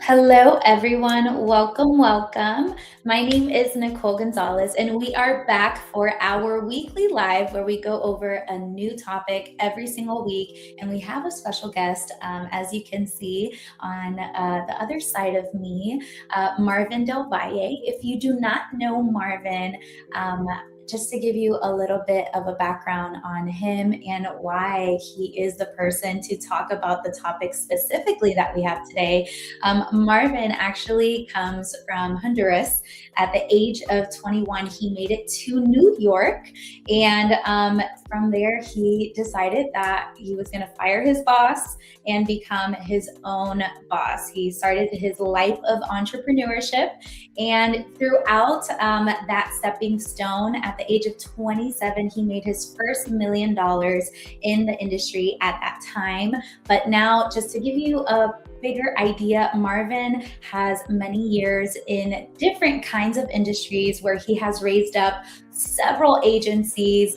Hello, everyone. Welcome, welcome. My name is Nicole Gonzalez, and we are back for our weekly live where we go over a new topic every single week. And we have a special guest, as you can see on the other side of me, Marvin Del Valle. If you do not know Marvin, just to give you a little bit of a background on him and why he is the person to talk about the topic specifically that we have today. Marvin actually comes from Honduras. At the age of 21, he made it to New York. And from there, he decided that he was going to fire his boss and become his own boss. He started his life of entrepreneurship. And throughout that stepping stone, at the age of 27, he made his first $1 million in the industry at that time. But now, just to give you a bigger idea, Marvin has many years in different kinds of industries where he has raised up several agencies.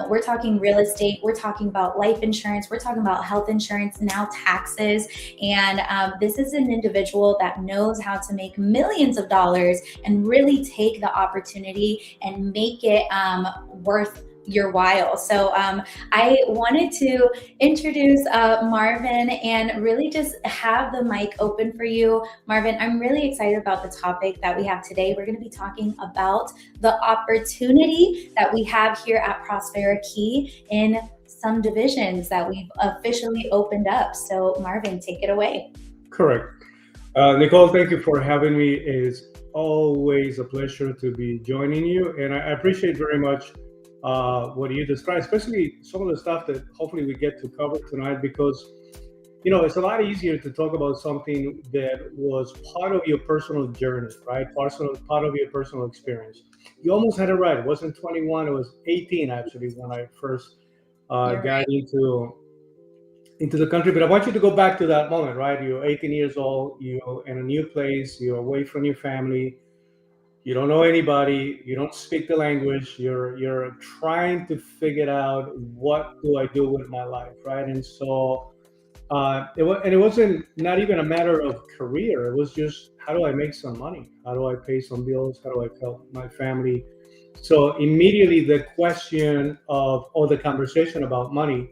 We're talking real estate, we're talking about life insurance, we're talking about health insurance, now taxes. And this is an individual that knows how to make millions of dollars and really take the opportunity and make it worth your while. So I wanted to introduce Marvin and really just have the mic open for you. Marvin, I'm really excited about the topic that we have today. We're going to be talking about the opportunity that we have here at Prospera Key in some divisions that we've officially opened up. So Marvin, take it away. Correct. Nicole, thank you for having me. It's always a pleasure to be joining you. And I appreciate very much what you described, especially some of the stuff that hopefully we get to cover tonight, because, it's a lot easier to talk about something that was part of your personal journey, right? Part of your personal experience. You almost had it right. It wasn't 21, it was 18 actually when I first You're got right. into the country. But I want you to go back to that moment, right? You're 18 years old, you're in a new place, you're away from your family, you don't know anybody, you don't speak the language, you're trying to figure out what do I do with my life, right? And so it wasn't not even a matter of career. It was just how do I make some money? How do I pay some bills? How do I help my family? So immediately the question of or the conversation about money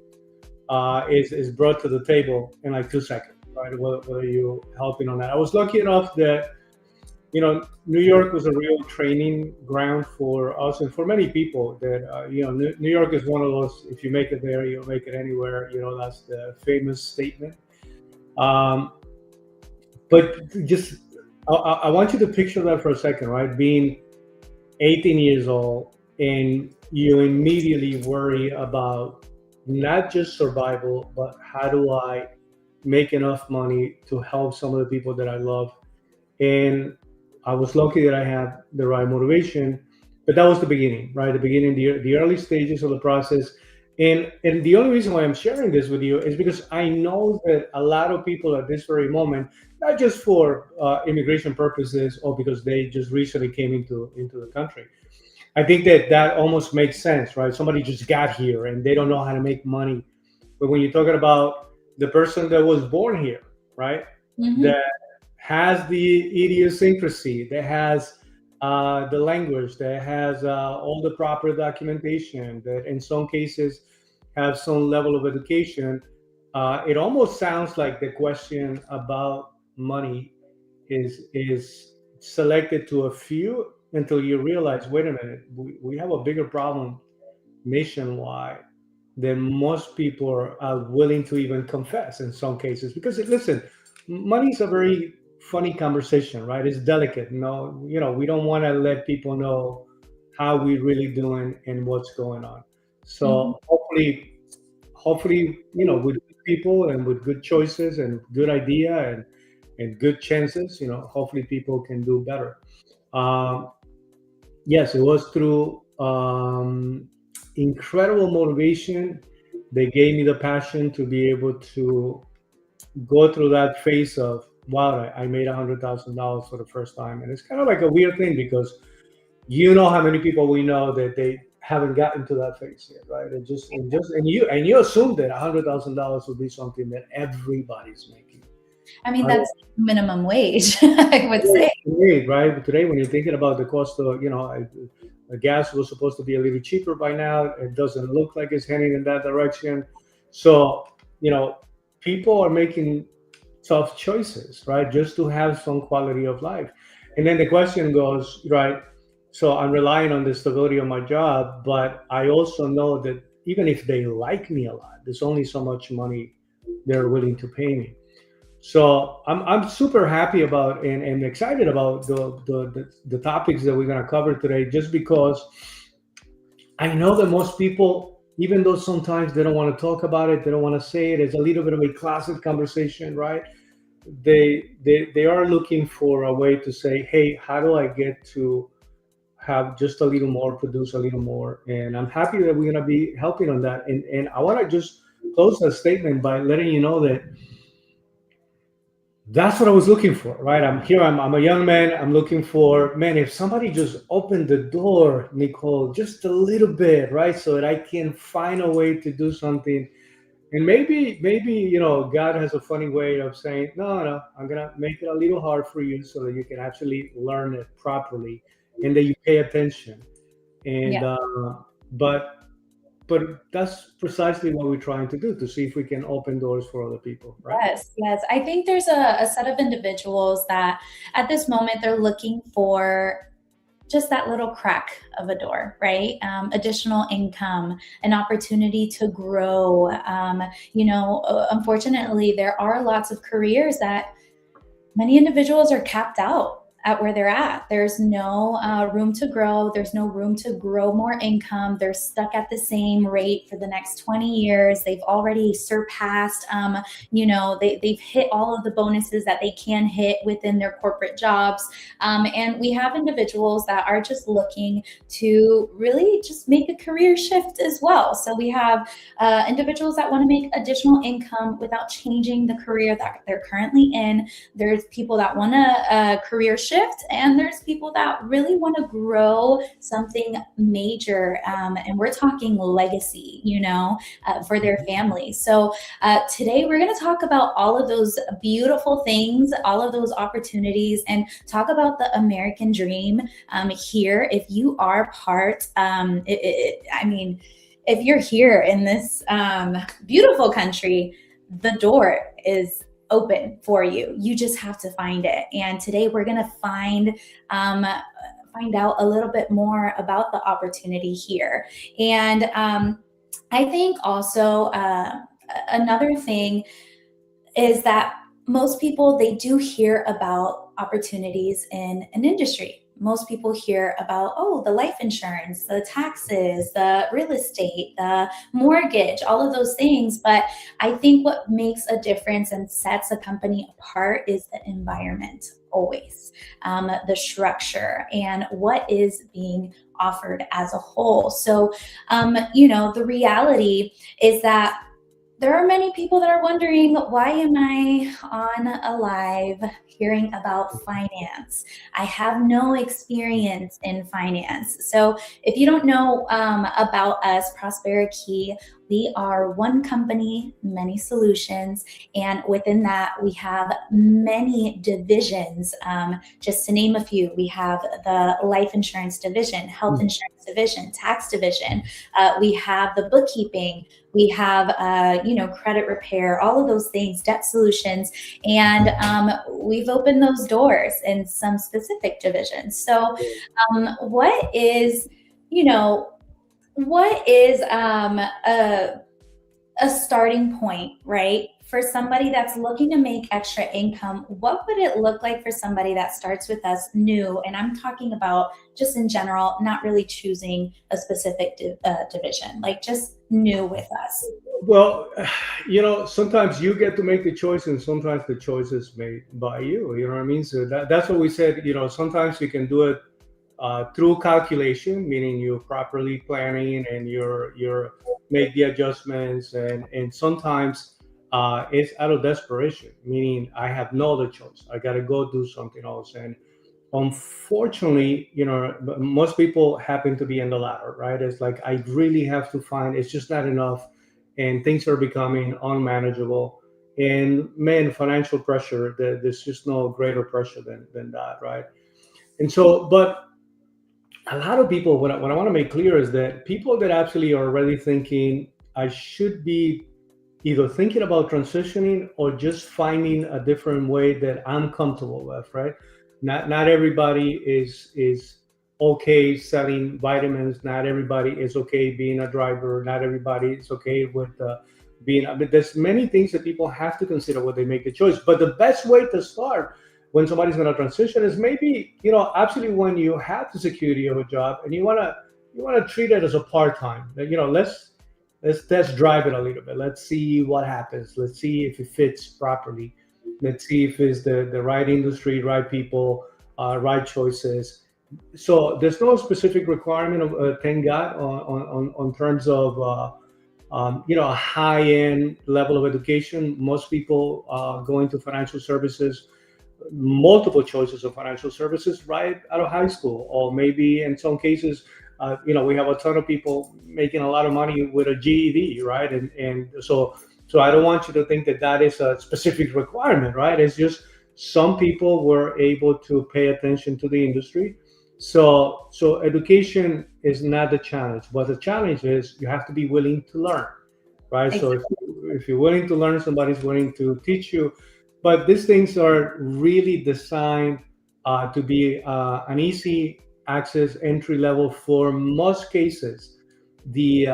is brought to the table in like 2 seconds, right? Whether you're helping on that. I was lucky enough that New York was a real training ground for us and for many people. That New York is one of those. If you make it there, you'll make it anywhere. That's the famous statement. Um, but just I want you to picture that for a second, right? Being 18 years old and you immediately worry about not just survival, but how do I make enough money to help some of the people that I love. And I was lucky that I had the right motivation, but that was the beginning, right? The beginning, the early stages of the process. And the only reason why I'm sharing this with you is because I know that a lot of people at this very moment, not just for immigration purposes or because they just recently came into the country. I think that that almost makes sense, right? Somebody just got here and they don't know how to make money. But when you're talking about the person that was born here, right? Mm-hmm. That has the idiosyncrasy, that has the language, that has all the proper documentation, that in some cases have some level of education. It almost sounds like the question about money is selected to a few until you realize, wait a minute, we have a bigger problem nationwide than most people are willing to even confess in some cases. Because listen, money is a very funny conversation, right? It's delicate. No, we don't want to let people know how we really doing and what's going on. Mm-hmm. So hopefully, with good people and with good choices and good idea and good chances, hopefully people can do better. Um, yes, it was through incredible motivation. They gave me the passion to be able to go through that phase of wow, I made $100,000 for the first time, and it's kind of like a weird thing because you know how many people we know that they haven't gotten to that phase yet, right? And you assume that $100,000 would be something that everybody's making. I mean, I that's minimum wage, I would say. Today, right? Today, when you're thinking about the cost of, gas was supposed to be a little cheaper by now. It doesn't look like it's heading in that direction. So, you know, people are making tough choices, right? Just to have some quality of life. And then the question goes, right? So I'm relying on the stability of my job, but I also know that even if they like me a lot, there's only so much money they're willing to pay me. So I'm super happy about and excited about the topics that we're gonna cover today, just because I know that most people, even though sometimes they don't want to talk about it, they don't want to say it, it's a little bit of a closet conversation, right? They are looking for a way to say, hey, how do I get to have just a little more, produce a little more? And I'm happy that we're gonna be helping on that. And I want to just close that statement by letting you know that that's what I was looking for, right? I'm here. I'm a young man. I'm looking for, man, if somebody just opened the door, Nicole, just a little bit, right? So that I can find a way to do something. And maybe, God has a funny way of saying, no, no, I'm going to make it a little hard for you so that you can actually learn it properly and that you pay attention. Yeah. And, but, but that's precisely what we're trying to do, to see if we can open doors for other people, right? Yes, yes. I think there's a set of individuals that at this moment they're looking for just that little crack of a door, right? Additional income, an opportunity to grow. Unfortunately, there are lots of careers that many individuals are capped out at where they're at. There's no room to grow. There's no room to grow more income. They're stuck at the same rate for the next 20 years. They've already surpassed, they've hit all of the bonuses that they can hit within their corporate jobs. And we have individuals that are just looking to really just make a career shift as well. So we have individuals that want to make additional income without changing the career that they're currently in. There's people that want a career shift, and there's people that really want to grow something major. And we're talking legacy, for their family. So today we're going to talk about all of those beautiful things, all of those opportunities, and talk about the American dream here. If you are part, if you're here in this beautiful country, the door is open for you. You just have to find it. And today we're going to find out a little bit more about the opportunity here. And I think also another thing is that most people, they do hear about opportunities in an industry. Most people hear about, oh, the life insurance, the taxes, the real estate, the mortgage, all of those things. But I think what makes a difference and sets a company apart is the environment, always, the structure, and what is being offered as a whole. So, the reality is that there are many people that are wondering, why am I on a live hearing about finance? I have no experience in finance. So if you don't know about us, Prospera Key, we are one company, many solutions. And within that, we have many divisions. Just to name a few, we have the life insurance division, health insurance division, tax division. We have the bookkeeping. We have, credit repair, all of those things, debt solutions. And we've opened those doors in some specific divisions. So what is a starting point, right? For somebody that's looking to make extra income, what would it look like for somebody that starts with us new? And I'm talking about just in general, not really choosing a specific division, like just new with us. Well, sometimes you get to make the choice, and sometimes the choice is made by you. You know what I mean? So that's what we said. Sometimes you can do it through calculation, meaning you're properly planning and you're make the adjustments, and sometimes it's out of desperation, meaning I have no other choice. I got to go do something else. And unfortunately, most people happen to be in the latter, right? It's like I really have to find. It's just not enough, and things are becoming unmanageable. And man, financial pressure, there's just no greater pressure than that, right? And so, but a lot of people, what I want to make clear is that people that actually are already thinking, I should be either thinking about transitioning or just finding a different way that I'm comfortable with, right? Not everybody is okay selling vitamins. Not everybody is okay being a driver. Not everybody is okay with being. I mean, there's many things that people have to consider when they make the choice. But the best way to start when somebody's going to transition is maybe absolutely when you have the security of a job and you want to treat it as a part time. Let's test drive it a little bit. Let's see what happens. Let's see if it fits properly. Let's see if it's the right industry, right people, right choices. So there's no specific requirement of thank God on terms of a high end level of education. Most people go into financial services, multiple choices of financial services right out of high school, or maybe in some cases, we have a ton of people making a lot of money with a GED, right? And so I don't want you to think that that is a specific requirement, right? It's just some people were able to pay attention to the industry. So education is not the challenge, but the challenge is you have to be willing to learn, right? So if you're willing to learn, somebody's willing to teach you. But these things are really designed to be an easy access entry level for most cases. The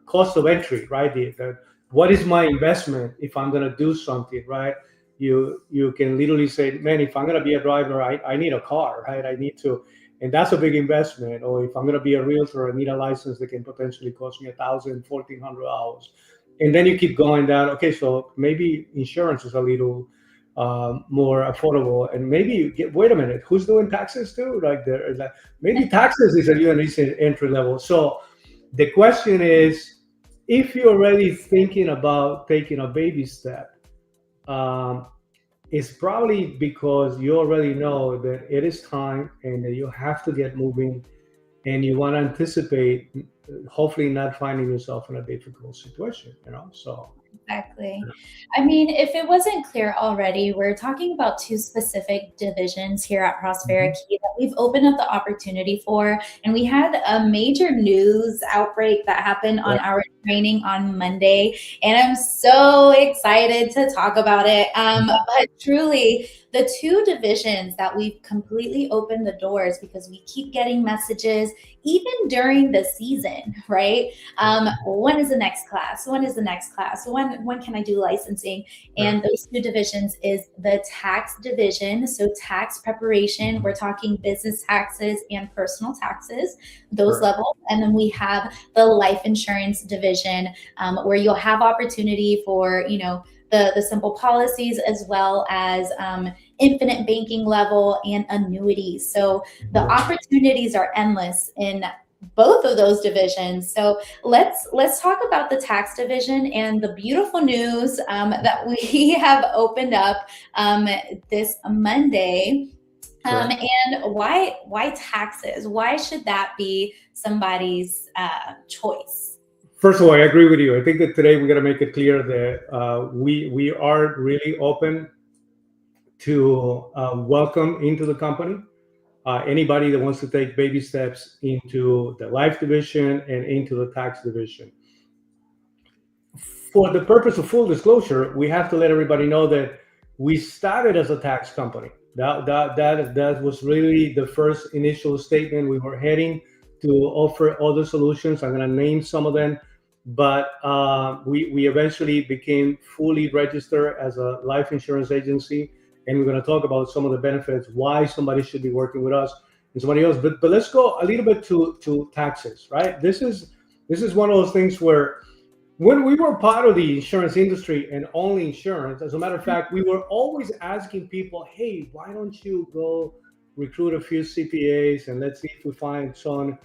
cost of entry, right? What is my investment if I'm going to do something, right? You can literally say, man, if I'm going to be a driver, I need a car, right? I need to, and that's a big investment. Or if I'm going to be a realtor, I need a license that can potentially cost me 1,000, $1,400. And then you keep going down. Okay, so maybe insurance is a little more affordable, and maybe you get. Wait a minute, who's doing taxes too? Like maybe taxes is a decent entry level. So the question is, if you're already thinking about taking a baby step, um, it's probably because you already know that it is time and that you have to get moving, and you want to anticipate, hopefully not finding yourself in a difficult situation. So Exactly. I mean, if it wasn't clear already, we're talking about two specific divisions here at Prospera Mhm. Key that we've opened up the opportunity for. And we had a major news outbreak that happened on Right. our training on Monday. And I'm so excited to talk about it. But truly, the two divisions that we've completely opened the doors because we keep getting messages, even during the season, right? When is the next class? When is the next class? When can I do licensing? Right. And those two divisions is the tax division, so tax preparation. We're talking business taxes and personal taxes, those Right. levels. And then we have the life insurance division, where you'll have opportunity for the simple policies as well as infinite banking level and annuities. So the opportunities are endless in both of those divisions. So let's talk about the tax division and the beautiful news that we have opened up this Monday. Right. And why taxes? Why should that be somebody's choice? First of all, I agree with you. I think that today we got to make it clear that we are really open to welcome into the company anybody that wants to take baby steps into the life division and into the tax division. For the purpose of full disclosure, we have to let everybody know that we started as a tax company. That was really the first initial statement. We were heading to offer other solutions. I'm going to name some of them, but we eventually became fully registered as a life insurance agency, and we're going to talk about some of the benefits, why somebody should be working with us and somebody else. But let's go a little bit to taxes, right? This is one of those things where when we were part of the insurance industry and only insurance, as a matter of fact, we were always asking people, hey, why don't you go recruit a few CPAs and let's see if we find some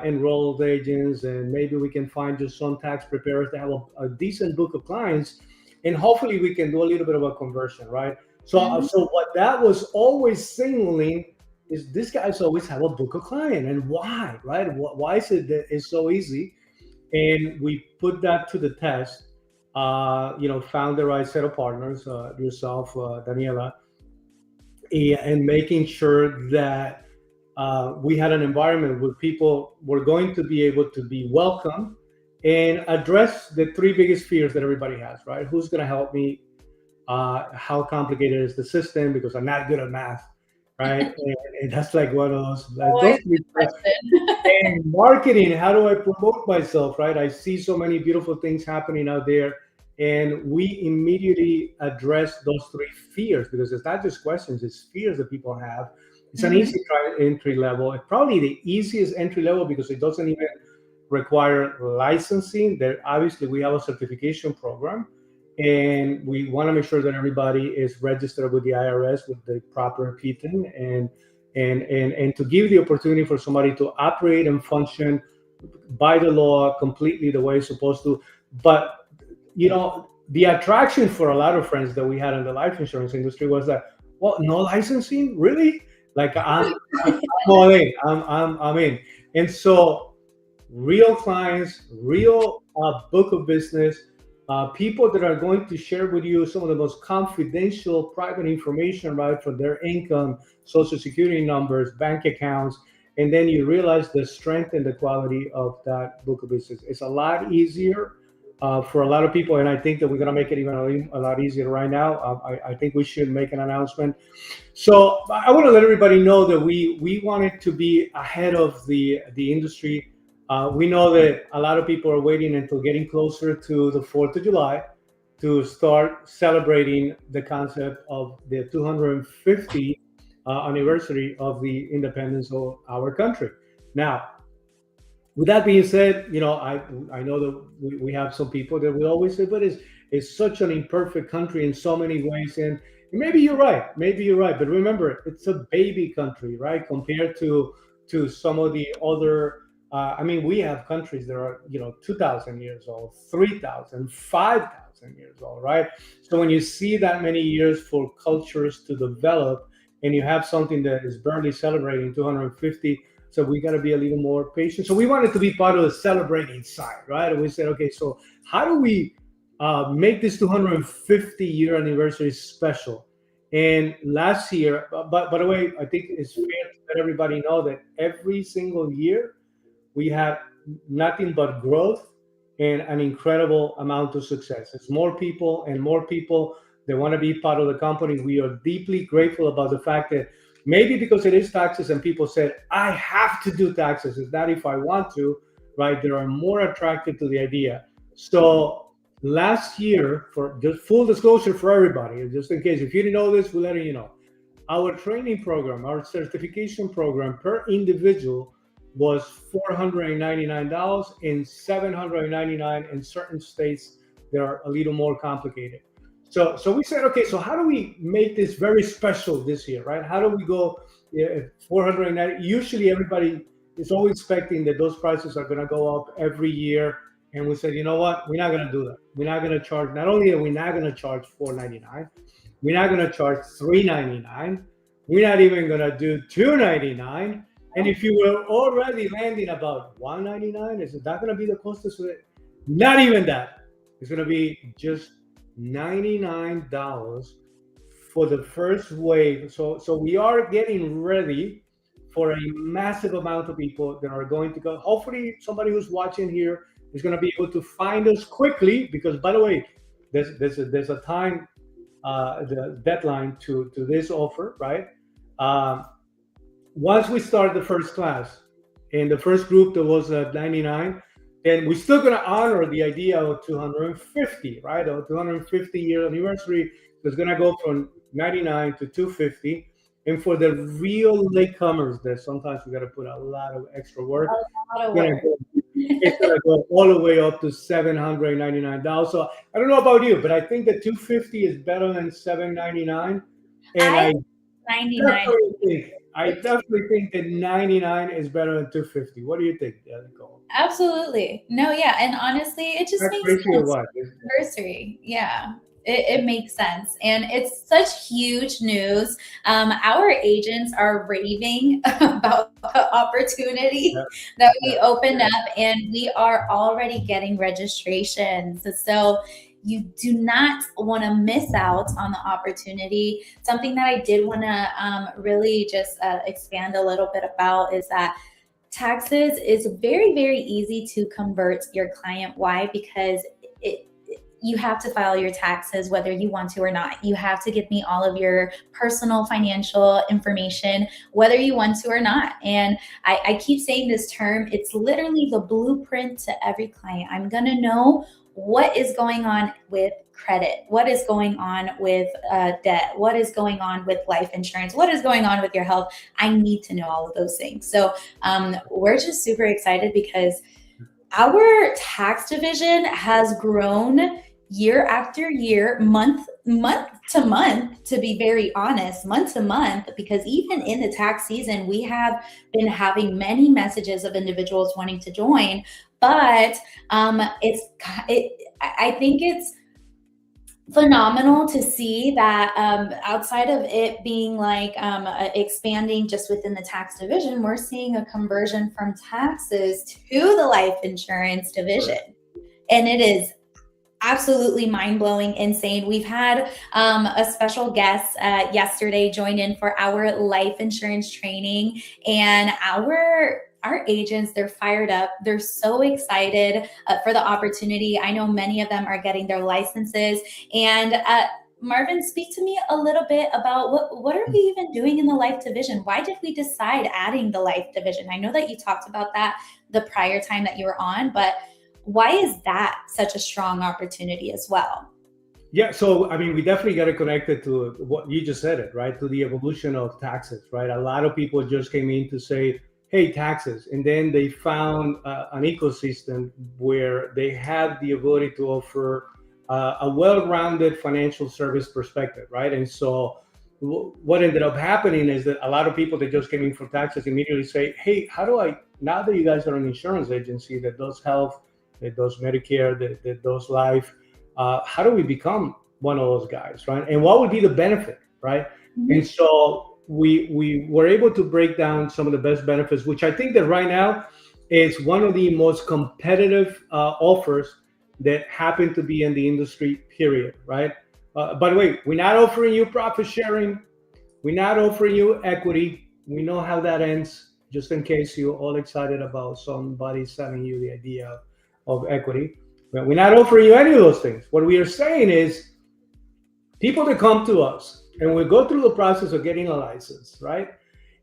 enrolled agents, and maybe we can find just some tax preparers that have a decent book of clients, and hopefully we can do a little bit of a conversion, right? Mhm. So what that was always signaling is these guys always have a book of client, and why, right? Why is it that it's so easy? And we put that to the test. found the right set of partners, yourself, Daniela, and making sure that we had an environment where people were going to be able to be welcome and address the three biggest fears that everybody has, right? Who's going to help me? How complicated is the system? Because I'm not good at math, right? And that's like one of those Always three. the question. And marketing, how do I promote myself, right? I see so many beautiful things happening out there. And we immediately address those three fears because it's not just questions, it's fears that people have. It's an Mhm. easy entry level. It's probably the easiest entry level because it doesn't even require licensing. There, obviously, we have a certification program, and we want to make sure that everybody is registered with the IRS with the proper PTIN and to give the opportunity for somebody to operate and function by the law completely the way it's supposed to. But the attraction for a lot of friends that we had in the life insurance industry was that, well, no licensing, really? Like I'm all in. I'm in. And so real clients, real book of business, people that are going to share with you some of the most confidential private information, right, for their income, social security numbers, bank accounts, and then you realize the strength and the quality of that book of business. It's a lot easier for a lot of people, and I think that we're going to make it even a lot easier right now. I think we should make an announcement. So I want to let everybody know that we wanted to be ahead of the industry. We know that a lot of people are waiting until getting closer to the 4th of July to start celebrating the concept of the 250 anniversary of the independence of our country. Now, with that being said, I know that we have some people that will always say, but it's such an imperfect country in so many ways, and maybe you're right, but remember, it's a baby country, right, compared to some of the other. I mean, we have countries that are 2,000 years old, 3,000, 5,000 years old, right? So when you see that many years for cultures to develop, and you have something that is barely celebrating 250, so we got to be a little more patient. So we wanted to be part of the celebrating side, right? And we said, okay, so how do we make this 250-year anniversary special? And last year, but by the way, I think it's fair to let everybody know that every single year we have nothing but growth and an incredible amount of success. It's more people and more people that want to be part of the company. We are deeply grateful about the fact that maybe because it is taxes and people said, I have to do taxes. It's not if I want to, right? They are more attracted to the idea. So last year, for just full disclosure for everybody, just in case, if you didn't know this, we're letting you know. Our training program, our certification program per individual was $499 and $799 in certain states that are a little more complicated. So we said, okay, so how do we make this very special this year, right? How do we go 490? Usually everybody is always expecting that those prices are going to go up every year. And we said, you know what? We're not going to do that. We're not going to charge. Not only are we not going to charge $499, we're not going to charge $399. We're not even going to do $299. And if you were already landing about $199, is that going to be the cost of it? Not even that. It's going to be just $99 for the first wave. So we are getting ready for a massive amount of people that are going to go. Hopefully, somebody who's watching here is going to be able to find us quickly because, by the way, there's a time, the deadline to this offer, right? Um, Once we start the first class in the first group that was at 99, then we're still going to honor the idea of 250, right? Of 250-year anniversary. So it's going to go from 99 to 250. And for the real latecomers, that sometimes we got to put a lot of extra A work. lot of It's work. going to go all the way up to $799. So I don't know about you, but I think that 250 is better than 799. And I 99. I definitely think that 99 is better than 250. What do you think, Nicole? Absolutely. No, yeah. And honestly, it just That's makes crazy or sense. what? Anniversary. Yeah. It makes sense. And it's such huge news. Our agents are raving about the opportunity Yeah, that yeah, we opened up, and we are already getting registrations. So, you do not want to miss out on the opportunity. Something that I did want to really just expand a little bit about is that taxes is very, very easy to convert your client. Why? Because it you have to file your taxes whether you want to or not. You have to give me all of your personal financial information, whether you want to or not. And I keep saying this term, it's literally the blueprint to every client. I'm going to know what is going on with credit, what is going on with debt, what is going on with life insurance, what is going on with your health. I need to know all of those things. So we're just super excited because our tax division has grown year after year, month to month, to be very honest, month to month, because even in the tax season, we have been having many messages of individuals wanting to join. But I think it's phenomenal to see that outside of it being like expanding just within the tax division, we're seeing a conversion from taxes to the life insurance division. And it is absolutely mind-blowing, insane. We've had a special guest yesterday join in for our life insurance training, and our agents, they're fired up. They're so excited for the opportunity. I know many of them are getting their licenses. And Marvin, speak to me a little bit about what are we even doing in the life division? Why did we decide adding the life division? I know that you talked about that the prior time that you were on, but why is that such a strong opportunity as well? Yeah, so I mean, we definitely got to connect it to what you just said, it right, to the evolution of taxes, right? A lot of people just came in to say, "Hey, taxes," and then they found an ecosystem where they had the ability to offer a well-rounded financial service perspective, right? And so, what ended up happening is that a lot of people that just came in for taxes immediately say, "Hey, how do I now that you guys are an insurance agency that does health, that does Medicare, that does life?" How do we become one of those guys, right? And what would be the benefit, right? Mm-hmm. And so we were able to break down some of the best benefits, which I think that right now is one of the most competitive offers that happen to be in the industry, period, right? By the way, we're not offering you profit sharing. We're not offering you equity. We know how that ends, just in case you're all excited about somebody selling you the idea of equity. But we're not offering you any of those things. What we are saying is people that come to us and we go through the process of getting a license, right?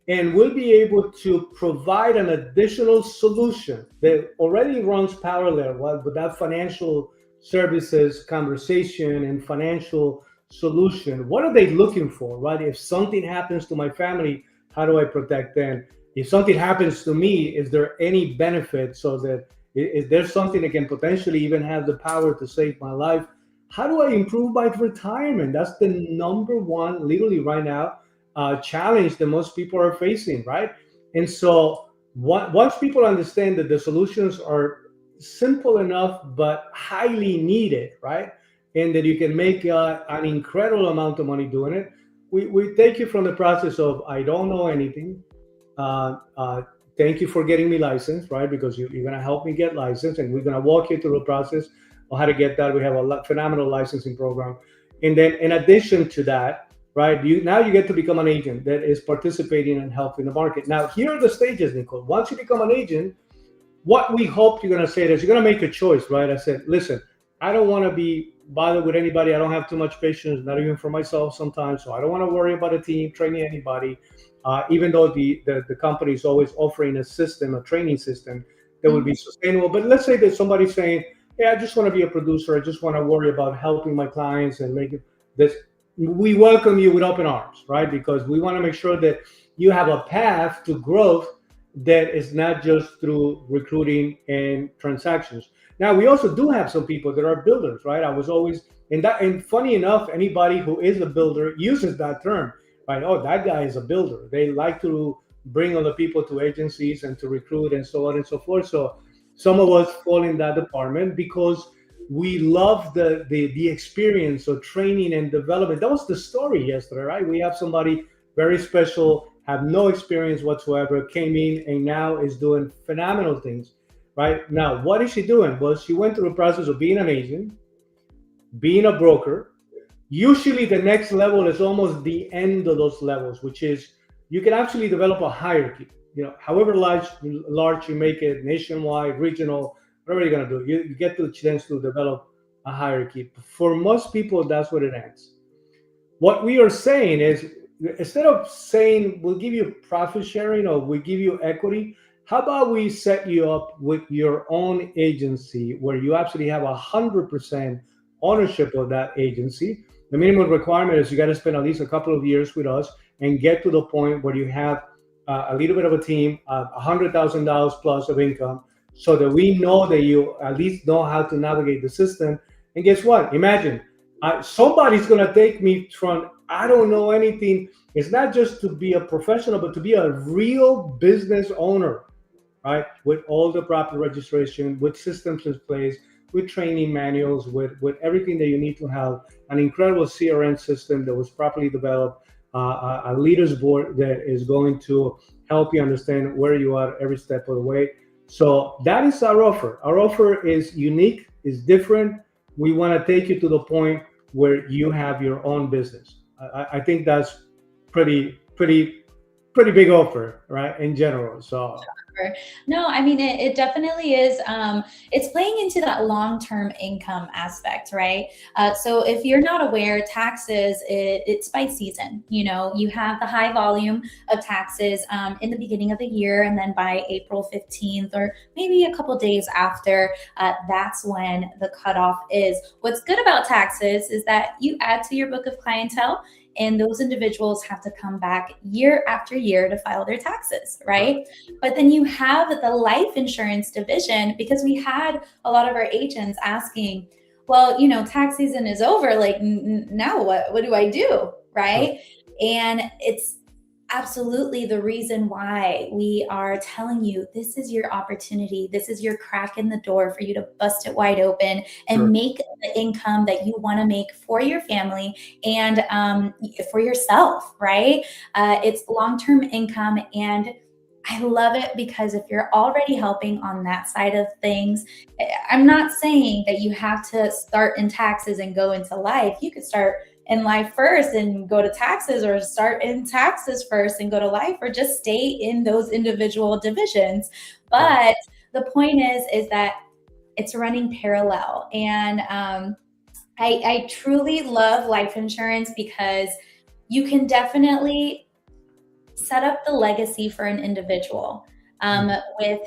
And we'll be able to provide an additional solution that already runs parallel with that financial services conversation and financial solution. What are they looking for, right? If something happens to my family, how do I protect them? If something happens to me, is there any benefit so that is there something that can potentially even have the power to save my life? How do I improve my retirement? That's the number one, literally right now, challenge that most people are facing, right? And so once people understand that the solutions are simple enough but highly needed, right? And that you can make an incredible amount of money doing it, we take you from the process of, I don't know anything. Thank you for getting me licensed, right? Because you're going to help me get licensed, and we're going to walk you through the process of how to get that. We have a phenomenal licensing program. And then in addition to that, right, now you get to become an agent that is participating and helping the market. Now, here are the stages, Nicole. Once you become an agent, what we hope you're going to say is you're going to make a choice, right? I said, listen, I don't want to be bothered with anybody. I don't have too much patience, not even for myself sometimes. So I don't want to worry about a team, training anybody. Even though the company is always offering a system, a training system that would be sustainable. But let's say that somebody's saying, "Hey, I just want to be a producer. I just want to worry about helping my clients and making this." We welcome you with open arms, right? Because we want to make sure that you have a path to growth that is not just through recruiting and transactions. Now, we also do have some people that are builders, right? I was always, and funny enough, anybody who is a builder uses that term. Right? Oh, that guy is a builder. They like to bring other people to agencies and to recruit and so on and so forth. So some of us fall in that department because we love the experience of training and development. That was the story yesterday, right? We have somebody very special, have no experience whatsoever, came in and now is doing phenomenal things, right? Now, what is she doing? Well, she went through the process of being an agent, being a broker. Usually the next level is almost the end of those levels, which is you can actually develop a hierarchy. However large you make it, nationwide, regional, whatever you're gonna do, you get the chance to develop a hierarchy. For most people, that's what it ends. What we are saying is, instead of saying we'll give you profit sharing or we give you equity, how about we set you up with your own agency where you actually have 100% ownership of that agency. The minimum requirement is you got to spend at least a couple of years with us and get to the point where you have a little bit of a team, $100,000 plus of income, so that we know that you at least know how to navigate the system. And guess what? Imagine somebody's going to take me from I don't know anything. It's not just to be a professional, but to be a real business owner, right? With all the proper registration, with systems in place, with training manuals, with everything that you need to have, an incredible CRM system that was properly developed, a leaders board that is going to help you understand where you are every step of the way. So that is our offer. Our offer is unique, is different. We want to take you to the point where you have your own business. I think that's pretty big offer, right? In general. So No, I mean, it definitely is. It's playing into that long-term income aspect, right? So if you're not aware, taxes, it's by season. You have the high volume of taxes in the beginning of the year, and then by April 15th or maybe a couple days after, that's when the cutoff is. What's good about taxes is that you add to your book of clientele, and those individuals have to come back year after year to file their taxes, right? But then you have the life insurance division, because we had a lot of our agents asking, well, tax season is over. Like, now what do I do? Right. And it's absolutely the reason why we are telling you this is your opportunity. This is your crack in the door for you to bust it wide open and make the income that you want to make for your family and for yourself, right? It's long-term income. And I love it because if you're already helping on that side of things, I'm not saying that you have to start in taxes and go into life. You could start in life first and go to taxes, or start in taxes first and go to life, or just stay in those individual divisions. But the point is that it's running parallel. And I truly love life insurance because you can definitely set up the legacy for an individual with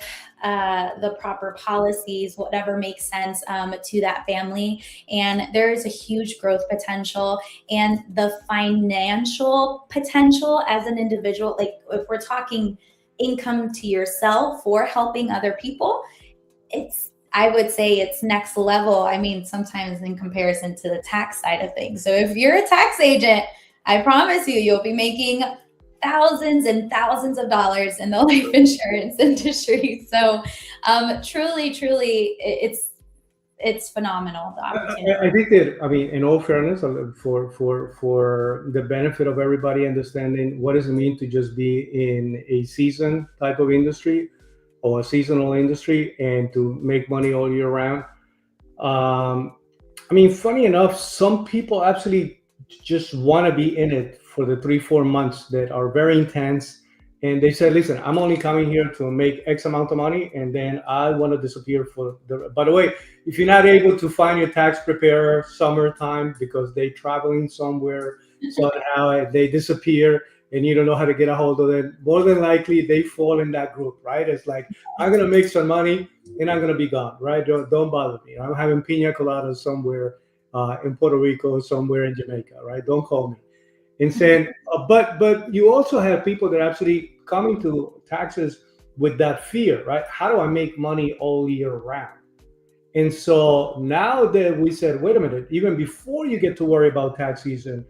the proper policies, whatever makes sense to that family. And there is a huge growth potential, and the financial potential as an individual. Like, if we're talking income to yourself for helping other people, I would say it's next level. I mean, sometimes in comparison to the tax side of things. So if you're a tax agent, I promise you'll be making thousands and thousands of dollars in the life insurance industry. So truly, it's phenomenal, the opportunity. I think that, I mean, in all fairness, for the benefit of everybody understanding what does it mean to just be in a season type of industry or a seasonal industry and to make money all year round. I mean, funny enough, some people actually just want to be in it for the 3-4 months that are very intense. And they said, listen, I'm only coming here to make X amount of money, and then I want to disappear for by the way, if you're not able to find your tax preparer summertime because they're traveling somewhere, somehow they disappear and you don't know how to get a hold of them, more than likely they fall in that group, right? It's like, I'm going to make some money and I'm going to be gone, right? Don't bother me. I'm having pina coladas somewhere in Puerto Rico, somewhere in Jamaica, right? Don't call me. And saying, but you also have people that are actually coming to taxes with that fear, right? How do I make money all year round? And so now that we said, wait a minute, even before you get to worry about tax season,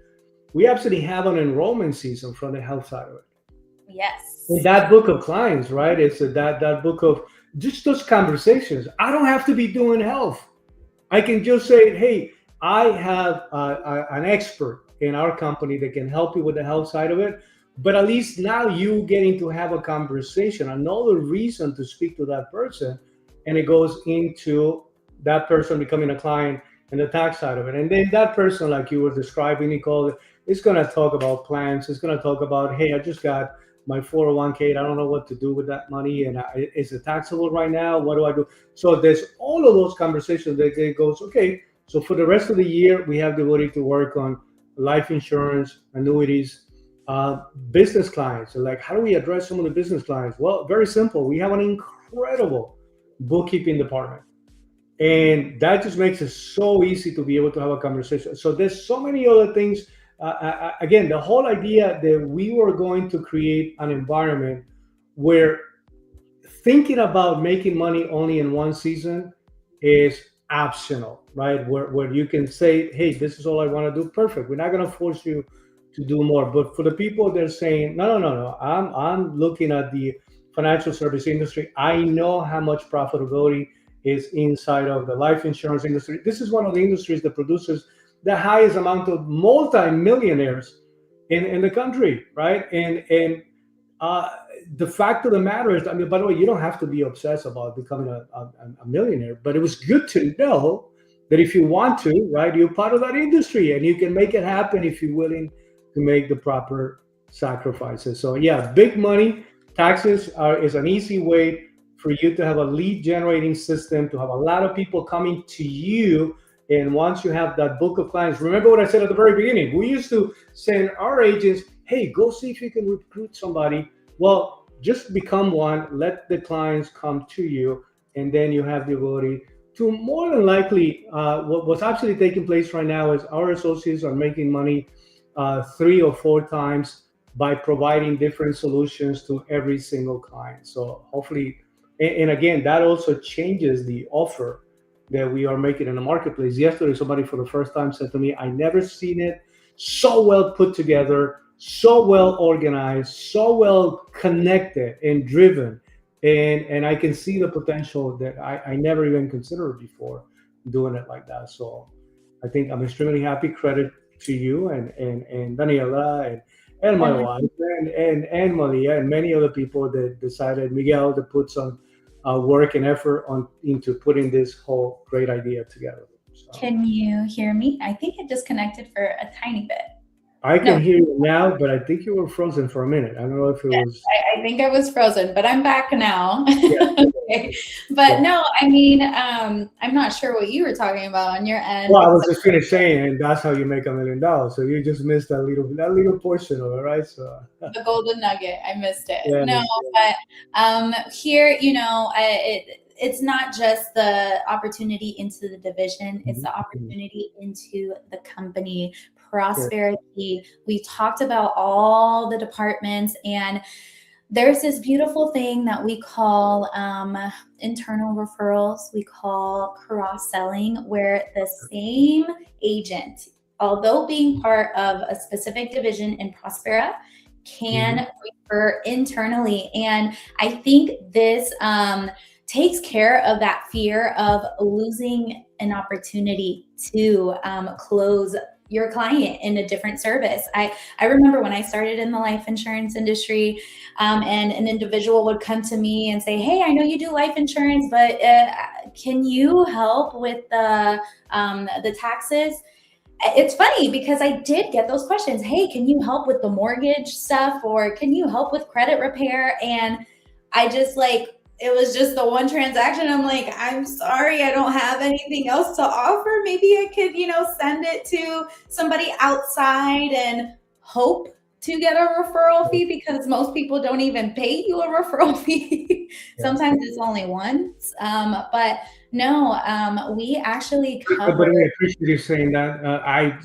we actually have an enrollment season from the health side of it. Yes. In that book of clients, right? It's that book of just those conversations. I don't have to be doing health. I can just say, hey, I have an expert in our company that can help you with the health side of it. But at least now you getting to have a conversation, another reason to speak to that person. And it goes into that person becoming a client and the tax side of it. And then that person, like you were describing, Nicole, is going to talk about plans. It's going to talk about, hey, I just got my 401k. I don't know what to do with that money. And is it taxable right now? What do I do? So there's all of those conversations that it goes, okay, so for the rest of the year, we have the ability to work on life insurance, annuities, business clients. So like, how do we address some of the business clients? Well, very simple. We have an incredible bookkeeping department, and that just makes it so easy to be able to have a conversation. So there's so many other things. Again, the whole idea that we were going to create an environment where thinking about making money only in one season is optional, right? Where you can say, hey, this is all I want to do. Perfect. We're not going to force you to do more. But for the people that are saying, no, no, no, no, I'm looking at the financial service industry. I know how much profitability is inside of the life insurance industry. This is one of the industries that produces the highest amount of multi-millionaires in the country, right? And uh, the fact of the matter is, I mean, by the way, you don't have to be obsessed about becoming a millionaire, but it was good to know that if you want to, right, you're part of that industry and you can make it happen if you're willing to make the proper sacrifices. So yeah, big money taxes is an easy way for you to have a lead generating system, to have a lot of people coming to you. And once you have that book of clients, remember what I said at the very beginning, we used to send our agents, hey, go see if you can recruit somebody. Well, just become one, let the clients come to you, and then you have the ability to more than likely, what's actually taking place right now is our associates are making money 3 or 4 times by providing different solutions to every single client. So hopefully, and again, that also changes the offer that we are making in the marketplace. Yesterday, somebody for the first time said to me, I never seen it so well put together, so well organized, so well connected and driven. And I can see the potential that I never even considered before doing it like that. So I think I'm extremely happy. Credit to you and Daniela and my And wife and Malia and many other people that decided, Miguel, to put some work and effort on into putting this whole great idea together. So can you hear me? I think it disconnected for a tiny bit. I No, can hear you now, but I think you were frozen for a minute. I don't know if it yes, was. I think I was frozen, but I'm back now. Yeah. Okay. But So, no, I mean, I'm not sure what you were talking about on your end well, I because was just finished saying, and that's how you make $1 million. So you just missed that little portion of it, right? So the golden nugget, I missed it. No, yes, but here, it's not just the opportunity into the division, it's mhm, the mhm. opportunity into the company. Sure. Prospera Key. We talked about all the departments, and there's this beautiful thing that we call internal referrals, we call cross selling, where the same agent, although being part of a specific division in Prospera, Mhm. can refer internally. And I think this takes care of that fear of losing an opportunity to close your client in a different service. I remember when I started in the life insurance industry, and an individual would come to me and say, hey, I know you do life insurance, but can you help with the taxes? It's funny because I did get those questions. Hey, can you help with the mortgage stuff, or can you help with credit repair? And I just like, it was just the one transaction. I'm like, I'm sorry, I don't have anything else to offer. Maybe I could, send it to somebody outside and hope to get a referral Yeah. fee, because most people don't even pay you a referral fee. Yeah. Sometimes it's only once. But no, we actually But cover. I appreciate you saying that.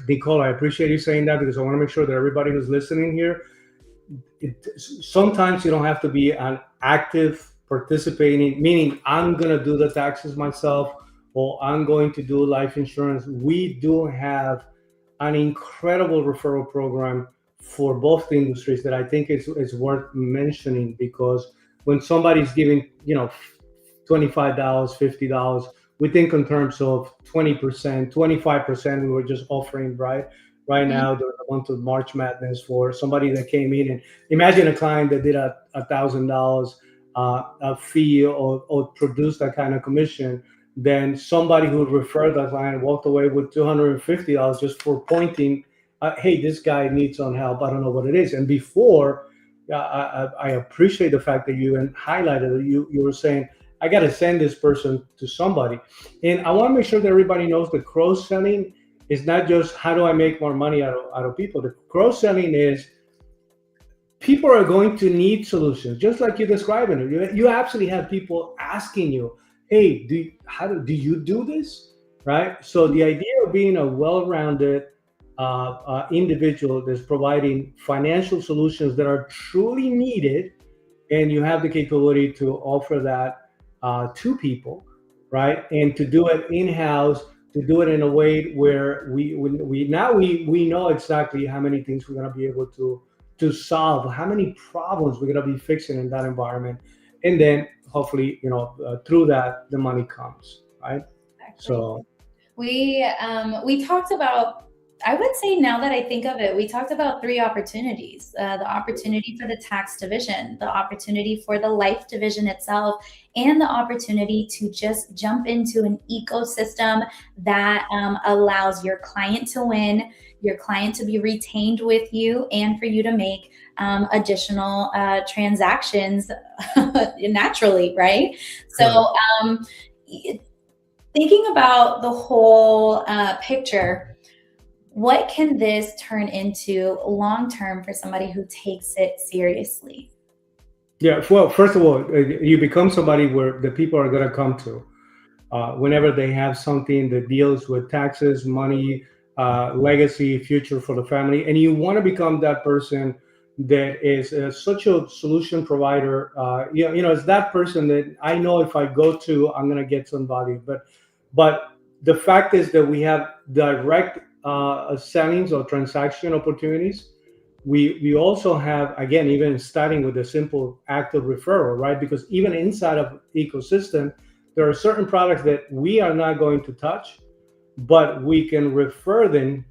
Nicole, I appreciate you saying that because I want to make sure that everybody who's listening here, sometimes you don't have to be an active participating, meaning I'm going to do the taxes myself or I'm going to do life insurance. We do have an incredible referral program for both industries that I think is worth mentioning because when somebody's giving, $25, $50, we think in terms of 20%, 25% we were just offering right Mhm. now during the month of March Madness for somebody that came in and imagine a client that did $1,000 a fee or produced that kind of commission. than somebody who referred that client walked away with $250 just for pointing, hey, this guy needs some help. I don't know what it is. And before, I appreciate the fact that you highlighted it. You were saying, I got to send this person to somebody. And I want to make sure that everybody knows that cross selling is not just how do I make more money out of people. The cross selling is people are going to need solutions, just like you're describing it. You absolutely have people asking you, "Hey, do you do this?" Right. So the idea of being a well-rounded individual that's providing financial solutions that are truly needed, and you have the capability to offer that to people, right? And to do it in-house, to do it in a way where we know exactly how many things we're going to be able to solve, how many problems we're going to be fixing in that environment, and then hopefully, through that the money comes, right? Exactly. So We talked about, I would say now that I think of it, we talked about three opportunities: the opportunity for the tax division, the opportunity for the life division itself, and the opportunity to just jump into an ecosystem that allows your client to win, your client to be retained with you, and for you to make additional transactions naturally, right? correct. So, um, thinking about the whole picture, what can this turn into long term for somebody who takes it seriously? Yeah. Well, first of all, you become somebody where the people are going to come to. Whenever they have something that deals with taxes, money, legacy, future for the family, and you want to become that person that is such a solution provider. It's that person that I know if I go to, I'm going to get some value. But the fact is that we have direct sellings or transaction opportunities. We also have, again, even starting with a simple act of referral, right? Because even inside of ecosystem, there are certain products that we are not going to touch, but we can refer them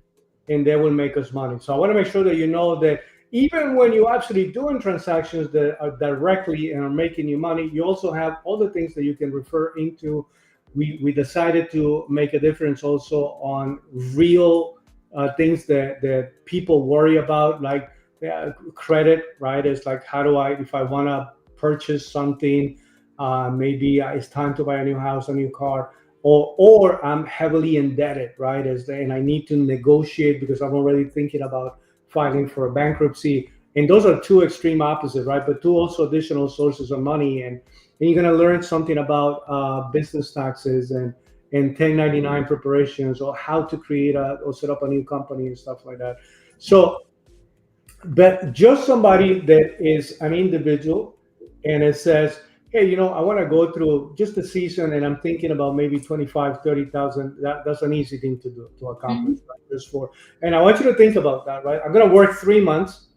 and they will make us money. So I want to make sure that you know that even when you're actually doing transactions that are directly and are making you money, you also have other things that you can refer into. We decided to make a difference also on real things that people worry about, like credit, right? It's like, how do I, if I want to purchase something, maybe it's time to buy a new house, a new car, or I'm heavily indebted, right? And I need to negotiate because I'm already thinking about filing for a bankruptcy. And those are two extreme opposites, right? But two also additional sources of money, and you're going to learn something about business taxes and 1099 preparations, or how to create or set up a new company and stuff like that. So but just somebody that is an individual and it says, hey, I want to go through just a season and I'm thinking about maybe 25, 30,000. That's an easy thing to do, to accomplish, Mhm. right? And I want you to think about that, right? I'm going to work 3 months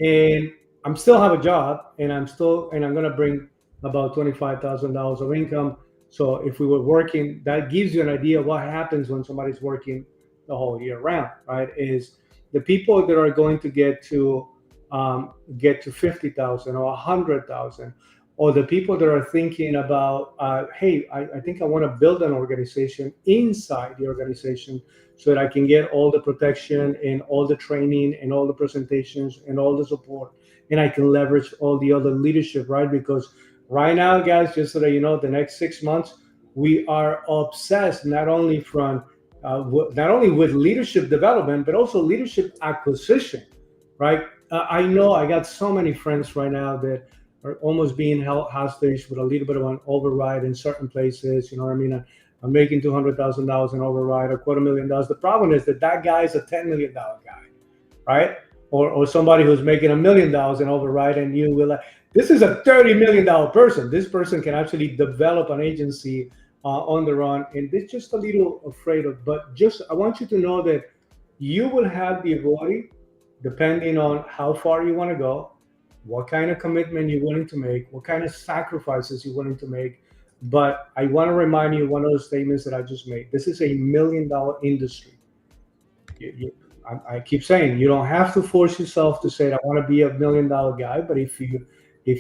and I'm still have a job and I'm going to bring about $25,000 of income. So if we were working, that gives you an idea of what happens when somebody's working the whole year round, right? Is the people that are going to get to 50,000 or 100,000, or the people that are thinking about, hey, I think I want to build an organization inside the organization so that I can get all the protection and all the training and all the presentations and all the support, and I can leverage all the other leadership, right? Because right now, guys, just so that you know, the next 6 months we are obsessed not only with leadership development, but also leadership acquisition, right? I know I got so many friends right now that are almost being held hostage with a little bit of an override in certain places. You know what I mean? I'm making $200,000 in override, or $250,000. The problem is that guy is a $10 million guy, right? Or somebody who's making $1 million in override, and you will. This is a $30 million person. This person can actually develop an agency on their own, and they're just a little afraid of. But just I want you to know that you will have the ability, depending on how far you want to go, what kind of commitment you're willing to make, what kind of sacrifices you're willing to make. But I want to remind you one of the statements that I just made. This is $1 million industry. I keep saying you don't have to force yourself to say I want to be $1 million guy, but if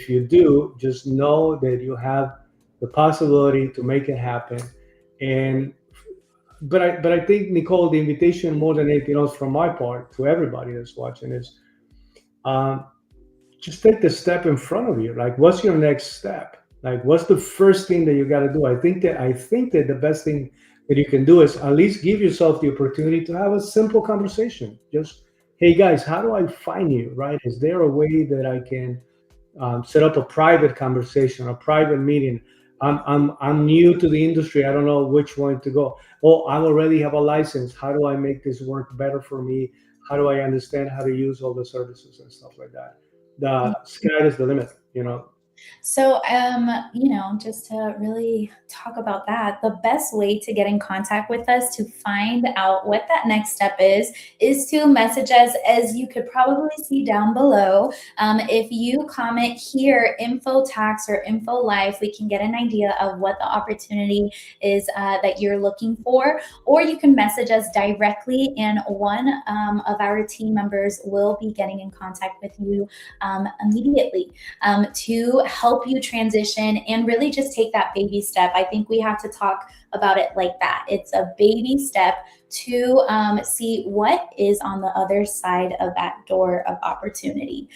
you do, just know that you have the possibility to make it happen. And but I think, Nicole, the invitation more than anything else from my part to everybody that's watching is, um, just take the step in front of you. Like, what's your next step? Like, what's the first thing that you got to do? I think that the best thing that you can do is at least give yourself the opportunity to have a simple conversation. Just, hey guys, how do I find you? Right? Is there a way that I can set up a private conversation, a private meeting? I'm new to the industry. I don't know which one to go. Oh, I already have a license. How do I make this work better for me? How do I understand how to use all the services and stuff like that? The sky is the limit, you know. So, just to really talk about that, the best way to get in contact with us to find out what that next step is to message us, as you could probably see down below. If you comment here, info tax or info life, we can get an idea of what the opportunity is that you're looking for, or you can message us directly, and one of our team members will be getting in contact with you immediately to help you transition and really just take that baby step. I think we have to talk about it like that. It's a baby step to see what is on the other side of that door of opportunity.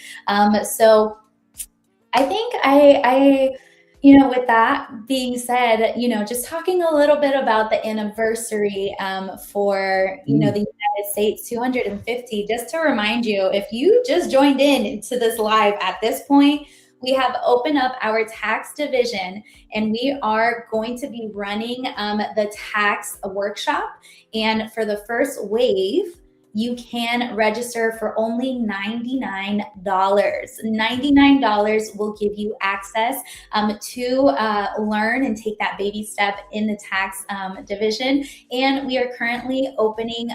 So I think with that being said, just talking a little bit about the anniversary for, Mm. the United States 250, just to remind you, if you just joined in to this live at this point, we have opened up our tax division, and we are going to be running the tax workshop. And for the first wave, you can register for only $99. $99 will give you access to learn and take that baby step in the tax division. And we are currently opening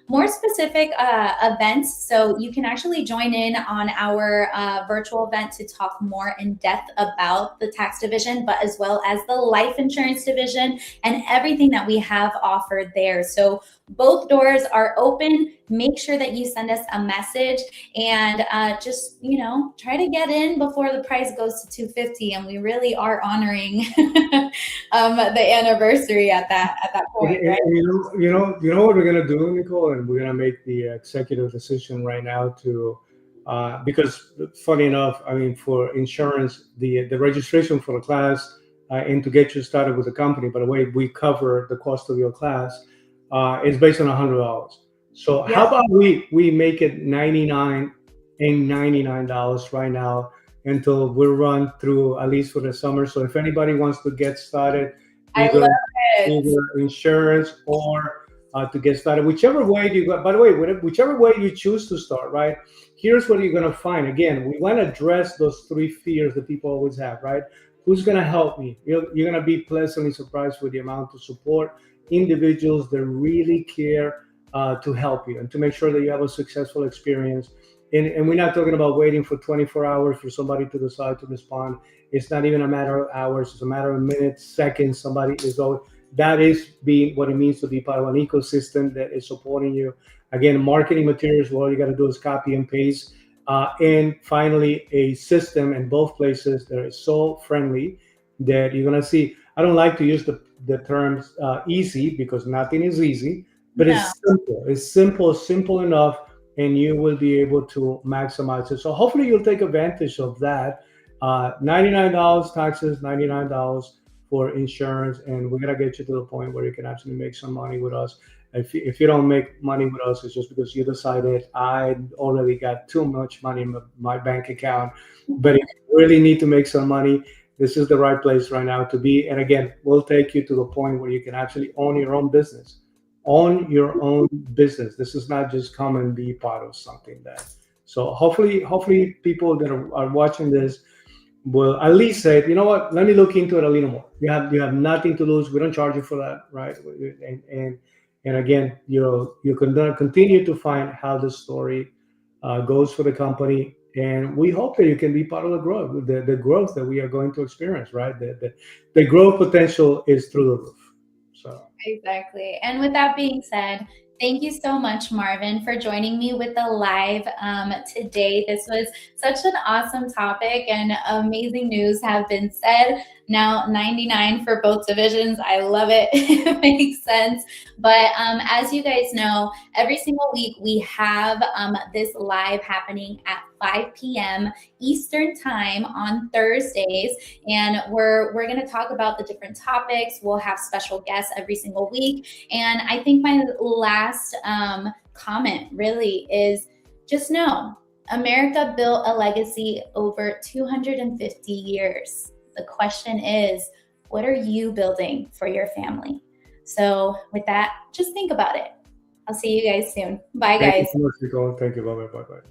more specific events. So you can actually join in on our virtual event to talk more in depth about the tax division, but as well as the life insurance division and everything that we have offered there. So both doors are open. Make sure that you send us a message, and just try to get in before the price goes to 250. And we really are honoring the anniversary at that point, right? And you know what we're gonna do, Nicole, and we're gonna make the executive decision right now to, because funny enough, I mean, for insurance, the registration for the class, and to get you started with the company, by the way, we cover the cost of your class, is based on $100. So how Yep. about we make it 99 and $99 right now until we run through at least for the summer. So if anybody wants to get started, I either love it. insurance or to get started, whichever way you go. By the way, whichever way you choose to start, right? Here's what you're going to find. Again, we want to address those three fears that people always have, right? Who's going to help me? You're going to be pleasantly surprised with the amount of support, individuals that really care to help you and to make sure that you have a successful experience. And we're not talking about waiting for 24 hours for somebody to decide to respond. It's not even a matter of hours; it's a matter of minutes, seconds. Somebody is always, that is being what it means to be part of an ecosystem that is supporting you. Again, marketing materials, all you got to do is copy and paste. And finally, a system in both places that is so friendly that you're going to see. I don't like to use the terms easy, because nothing is easy, but No. it's simple. It's simple enough, and you will be able to maximize it. So hopefully you'll take advantage of that. $99 taxes, $99 for insurance, and we're gonna get you to the point where you can actually make some money with us. If you don't make money with us, it's just because you decided I already got too much money in my bank account. But if you really need to make some money, this is the right place right now to be. And again, we'll take you to the point where you can actually own your own business. Own your own business. This is not just come and be part of something that. So hopefully people that are watching this will at least say, you know what, let me look into it a little more. You have nothing to lose. We don't charge you for that, right? And again, you can continue to find how the story goes for the company, and we hope that you can be part of the growth that we are going to experience, right? The growth potential is through the roof. So Exactly. And with that being said, Thank you so much, Marvin, for joining me with the live today. This was such an awesome topic, and amazing news have been said. Now 99 for both divisions. I love it. It makes sense. But as you guys know, every single week we have this live happening at 5 p.m. Eastern time on Thursdays, and we're going to talk about the different topics. We'll have special guests every single week, and I think my last comment really is just know America built a legacy over 250 years. The question is, what are you building for your family? So, with that, just think about it. I'll see you guys soon. Bye, Thank you guys. so much, Nicole. Thank you. Bye bye. Bye bye.